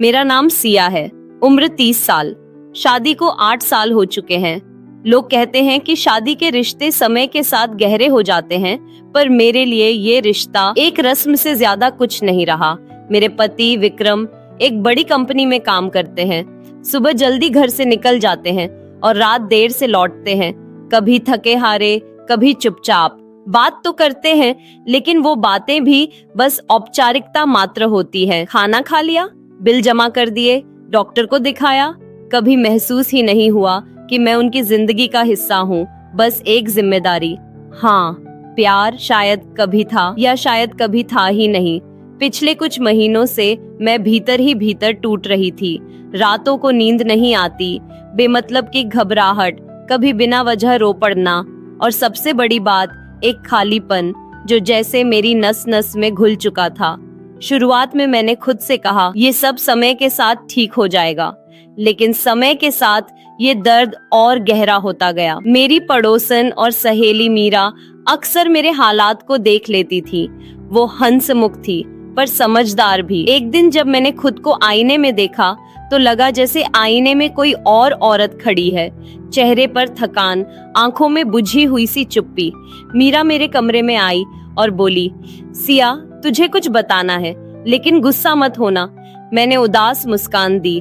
मेरा नाम सिया है, उम्र 30 साल। शादी को 8 साल हो चुके हैं। लोग कहते हैं कि शादी के रिश्ते समय के साथ गहरे हो जाते हैं, पर मेरे लिए ये रिश्ता एक रस्म से ज्यादा कुछ नहीं रहा। मेरे पति विक्रम एक बड़ी कंपनी में काम करते हैं। सुबह जल्दी घर से निकल जाते हैं और रात देर से लौटते हैं। कभी थके हारे, कभी चुपचाप। बात तो करते हैं, लेकिन वो बातें भी बस औपचारिकता मात्र होती है। खाना खा लिया, बिल जमा कर दिए, डॉक्टर को दिखाया। कभी महसूस ही नहीं हुआ कि मैं उनकी जिंदगी का हिस्सा हूँ, बस एक जिम्मेदारी। हाँ, प्यार शायद कभी था या शायद कभी था ही नहीं। पिछले कुछ महीनों से मैं भीतर ही भीतर टूट रही थी। रातों को नींद नहीं आती, बेमतलब की घबराहट, कभी बिना वजह रो पड़ना, और सबसे बड़ी बात एक खालीपन जो जैसे मेरी नस नस में घुल चुका था। शुरुआत में मैंने खुद से कहा ये सब समय के साथ ठीक हो जाएगा, लेकिन समय के साथ ये दर्द और गहरा होता गया। मेरी पड़ोसन और सहेली मीरा अक्सर मेरे हालात को देख लेती थी। वो हंसमुख थी पर समझदार भी। एक दिन जब मैंने खुद को आईने में देखा तो लगा जैसे आईने में कोई और औरत खड़ी है। चेहरे पर थकान, आंखों में बुझी हुई सी चुप्पी। मीरा मेरे कमरे में आई और बोली, सिया तुझे कुछ बताना है, लेकिन गुस्सा मत होना। मैंने उदास मुस्कान दी।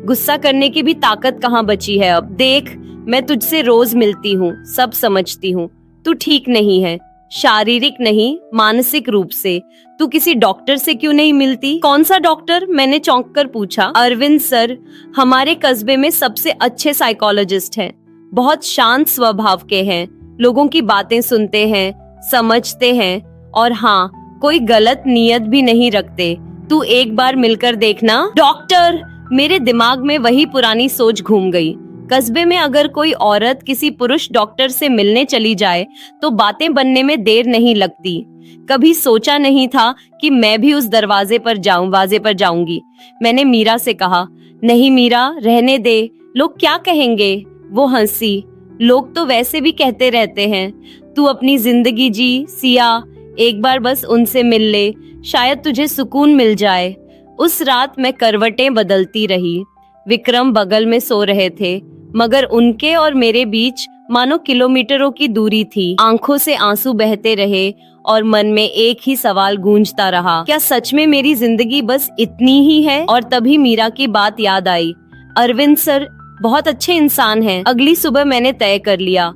गुस्सा करने की भी ताकत कहाँ बची है अब। देख, मैं तुझसे रोज मिलती हूँ, सब समझती हूँ। तू ठीक नहीं है, शारीरिक नहीं मानसिक रूप से। तू किसी डॉक्टर से क्यों नहीं मिलती? कौन सा डॉक्टर? मैंने चौंक कर पूछा। अरविंद सर हमारे कस्बे में सबसे अच्छे साइकोलॉजिस्ट हैं। बहुत शांत स्वभाव के हैं, लोगों की बातें सुनते हैं, समझते हैं, और हाँ, कोई गलत नियत भी नहीं रखते। तू एक बार मिलकर देखना। डॉक्टर? मेरे दिमाग में वही पुरानी सोच घूम गई। कस्बे में अगर कोई औरत किसी पुरुष डॉक्टर से मिलने चली जाए तो बातें बनने में देर नहीं लगती। कभी सोचा नहीं था कि मैं भी उस दरवाजे पर जाऊंगी। मैंने मीरा से कहा, नहीं मीरा, रहने दे, लोग क्या कहेंगे? वो हंसी। लोग तो वैसे भी कहते रहते हैं। तू अपनी जिंदगी जी सिया, एक बार बस उनसे मिल ले, शायद तुझे सुकून मिल जाए। उस रात मैं करवटें बदलती रही। विक्रम बगल में सो रहे थे, मगर उनके और मेरे बीच मानो किलोमीटरों की दूरी थी। आंखों से आंसू बहते रहे और मन में एक ही सवाल गूंजता रहा, क्या सच में मेरी जिंदगी बस इतनी ही है? और तभी मीरा की बात याद आई। अरविंद सर बहुत अच्छे इंसान हैं। अगली सुबह मैंने तय कर लिया,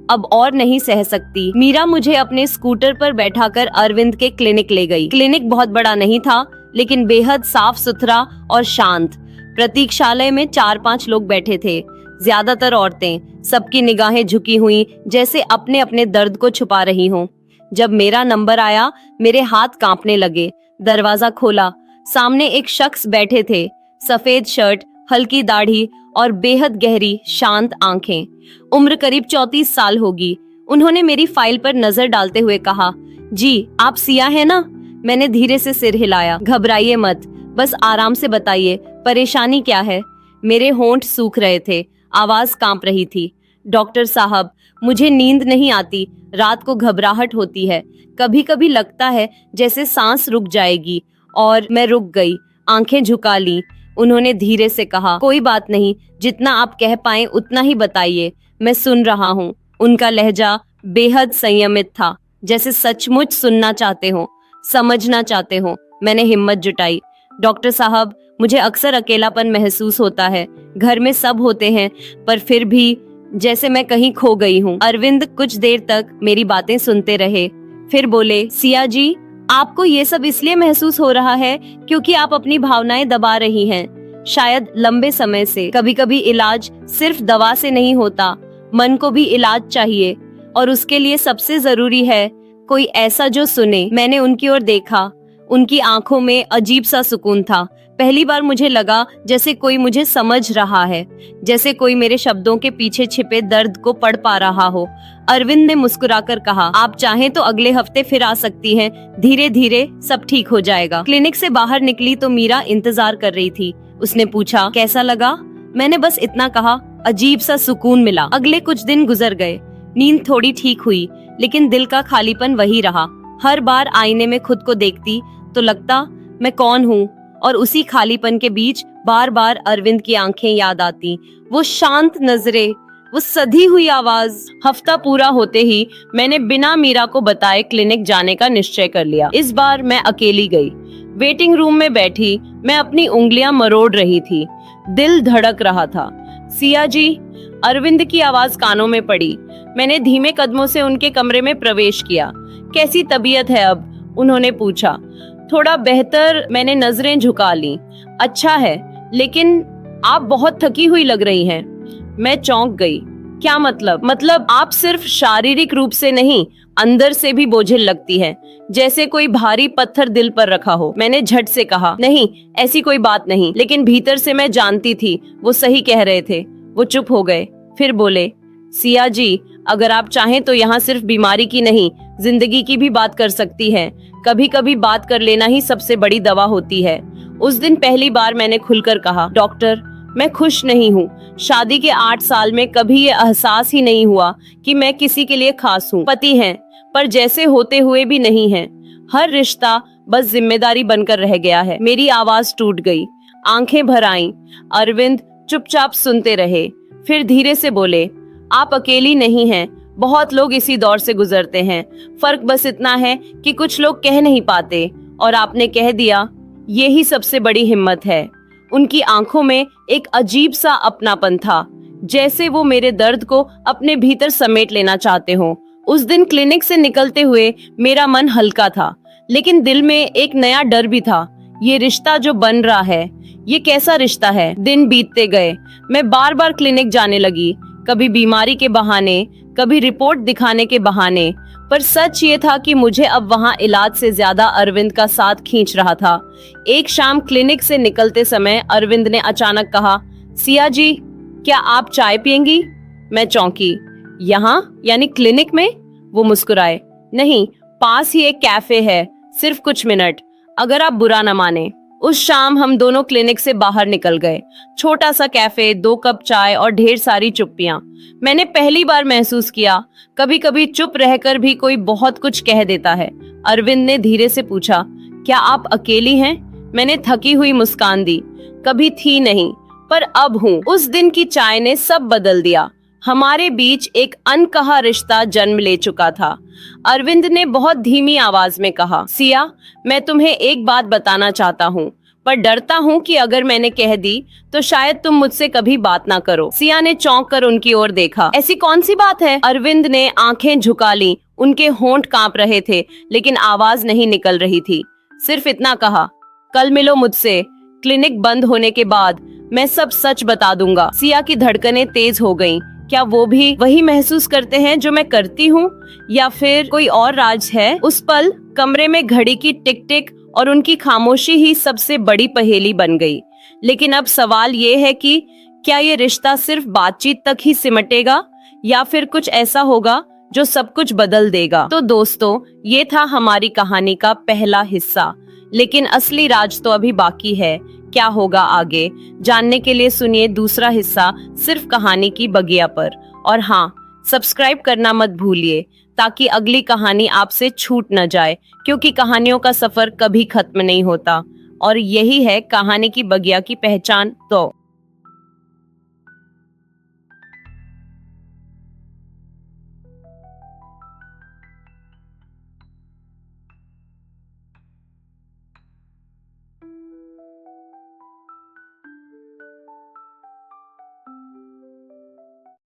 अब और नहीं सह सकती। मीरा मुझे अपने स्कूटर पर बैठाकर अरविंद के क्लिनिक ले गई। क्लिनिक बहुत बड़ा नहीं था, लेकिन बेहद साफ सुथरा और शांत। प्रतीक्षालय में 4-5 लोग बैठे थे, ज्यादातर औरतें। सबकी निगाहें झुकी हुई, जैसे अपने अपने दर्द को छुपा रही हों। जब मेरा नंबर आया, मेरे हाथ कांपने लगे। दरवाजा खोला, सामने एक शख्स बैठे थे। सफेद शर्ट, हल्की दाढ़ी और बेहद गहरी शांत आंखें। उम्र करीब 34 साल होगी। उन्होंने मेरी फाइल पर नजर डालते हुए कहा, जी आप सिया है ना? मैंने धीरे से सिर हिलाया। घबराइए मत, बस आराम से बताइए, परेशानी क्या है? मेरे होंठ सूख रहे थे, आवाज कांप रही थी। डॉक्टर साहब, मुझे नींद नहीं आती, रात को घबराहट होती है, कभी कभी लगता है जैसे सांस रुक जाएगी। और मैं रुक गई, आंखें झुका ली। उन्होंने धीरे से कहा, कोई बात नहीं, जितना आप कह पाएं उतना ही बताइए, मैं सुन रहा हूँ। उनका लहजा बेहद संयमित था, जैसे सचमुच सुनना चाहते हो, समझना चाहते हो। मैंने हिम्मत जुटाई, डॉक्टर साहब मुझे अक्सर अकेलापन महसूस होता है। घर में सब होते हैं, पर फिर भी जैसे मैं कहीं खो गई हूँ। अरविंद कुछ देर तक मेरी बातें सुनते रहे, फिर बोले, सिया जी आपको ये सब इसलिए महसूस हो रहा है क्योंकि आप अपनी भावनाएं दबा रही हैं, शायद लंबे समय से। कभी कभी इलाज सिर्फ दवा से नहीं होता, मन को भी इलाज चाहिए, और उसके लिए सबसे जरूरी है कोई ऐसा जो सुने। मैंने उनकी ओर देखा, उनकी आंखों में अजीब सा सुकून था। पहली बार मुझे लगा जैसे कोई मुझे समझ रहा है, जैसे कोई मेरे शब्दों के पीछे छिपे दर्द को पढ़ पा रहा हो। अरविंद ने मुस्कुराकर कहा, आप चाहें तो अगले हफ्ते फिर आ सकती हैं, धीरे धीरे सब ठीक हो जाएगा। क्लिनिक से बाहर निकली तो मीरा इंतजार कर रही थी। उसने पूछा, कैसा लगा? मैंने बस इतना कहा, अजीब सा सुकून मिला। अगले कुछ दिन गुजर गए, नींद थोड़ी ठीक हुई, लेकिन दिल का खालीपन वही रहा। हर बार आईने में खुद को देखती तो लगता मैं कौन हूँ और उसी खालीपन के बीच बार बार अरविंद की आंखें याद आती, वो शांत नजरें, वो सधी हुई आवाज। हफ्ता पूरा होते ही मैंने बिना मीरा को बताए क्लिनिक जाने का निश्चय कर लिया। इस बार मैं अकेली गई। वेटिंग रूम में बैठी मैं अपनी उंगलियां मरोड़ रही थी, दिल धड़क रहा था। सिया जी, अरविंद की आवाज कानों में पड़ी। मैंने धीमे कदमों से उनके कमरे में प्रवेश किया। कैसी तबीयत है अब? उन्होंने पूछा। थोड़ा बेहतर, मैंने नजरें झुका ली। अच्छा है, लेकिन आप बहुत थकी हुई लग रही हैं। मैं चौंक गई। क्या मतलब? मतलब आप सिर्फ शारीरिक रूप से नहीं, अंदर से भी बोझिल लगती है, जैसे कोई भारी पत्थर दिल पर रखा हो। मैंने झट से कहा, नहीं, ऐसी कोई बात नहीं। लेकिन भीतर से मैं जानती थी वो सही कह रहे थे। वो चुप हो गए, फिर बोले, सिया जी, अगर आप चाहें तो यहाँ सिर्फ बीमारी की नहीं, जिंदगी की भी बात कर सकती है। कभी कभी बात कर लेना ही सबसे बड़ी दवा होती है। उस दिन पहली बार मैंने खुलकर कहा, डॉक्टर, मैं खुश नहीं हूँ। शादी के 8 साल में कभी ये एहसास ही नहीं हुआ कि मैं किसी के लिए खास हूँ। पति हैं, पर जैसे होते हुए भी नहीं हैं। हर रिश्ता बस जिम्मेदारी बनकर रह गया है। मेरी आवाज टूट गई, आंखें भर आईं। अरविंद चुपचाप सुनते रहे, फिर धीरे से बोले, आप अकेली नहीं हैं, बहुत लोग इसी दौर से गुजरते हैं। फर्क बस इतना है कि कुछ लोग कह नहीं पाते, और आपने कह दिया, यही सबसे बड़ी हिम्मत है। उनकी आंखों में एक अजीब सा अपनापन था, जैसे वो मेरे दर्द को अपने भीतर समेट लेना चाहते हो। उस दिन क्लिनिक से निकलते हुए मेरा मन हल्का था, लेकिन दिल में एक नया डर भी था। ये रिश्ता जो बन रहा है, ये कैसा रिश्ता है? दिन बीतते गए, मैं बार बार क्लिनिक जाने लगी, कभी बीमारी के बहाने, कभी रिपोर्ट दिखाने के बहाने। पर सच ये था कि मुझे अब वहाँ इलाज से ज्यादा अरविंद का साथ खींच रहा था। एक शाम क्लिनिक से निकलते समय अरविंद ने अचानक कहा, सिया जी, क्या आप चाय पियेंगी? मैं चौंकी। यहाँ यानी क्लिनिक में? वो मुस्कुराए, नहीं, पास ही एक कैफे है, सिर्फ कुछ मिनट, अगर आप बुरा न माने। उस शाम हम दोनों क्लिनिक से बाहर निकल गए। छोटा सा कैफे, 2 कप चाय और ढेर सारी चुप्पियां। मैंने पहली बार महसूस किया, कभी कभी चुप रहकर भी कोई बहुत कुछ कह देता है। अरविंद ने धीरे से पूछा, क्या आप अकेली हैं? मैंने थकी हुई मुस्कान दी, कभी थी नहीं, पर अब हूँ। उस दिन की चाय ने सब बदल दिया। हमारे बीच एक अनकहा रिश्ता जन्म ले चुका था। अरविंद ने बहुत धीमी आवाज में कहा, सिया, मैं तुम्हें एक बात बताना चाहता हूँ, पर डरता हूँ कि अगर मैंने कह दी तो शायद तुम मुझसे कभी बात ना करो। सिया ने चौंक कर उनकी ओर देखा। ऐसी कौन सी बात है? अरविंद ने आंखें झुका ली, उनके होंठ कांप रहे थे, लेकिन आवाज नहीं निकल रही थी। सिर्फ इतना कहा, कल मिलो मुझसे, क्लिनिक बंद होने के बाद मैं सब सच बता दूंगा। सिया की धड़कनें तेज हो गईं। क्या वो भी वही महसूस करते हैं जो मैं करती हूँ, या फिर कोई और राज है? उस पल कमरे में घड़ी की टिक टिक और उनकी खामोशी ही सबसे बड़ी पहेली बन गई। लेकिन अब सवाल ये है कि क्या ये रिश्ता सिर्फ बातचीत तक ही सिमटेगा, या फिर कुछ ऐसा होगा जो सब कुछ बदल देगा? तो दोस्तों, ये था हमारी कहानी का पहला हिस्सा, लेकिन असली राज तो अभी बाकी है। क्या होगा आगे, जानने के लिए सुनिए दूसरा हिस्सा सिर्फ कहानी की बगिया पर। और हाँ, सब्सक्राइब करना मत भूलिए, ताकि अगली कहानी आपसे छूट न जाए, क्योंकि कहानियों का सफर कभी खत्म नहीं होता, और यही है कहानी की बगिया की पहचान। तो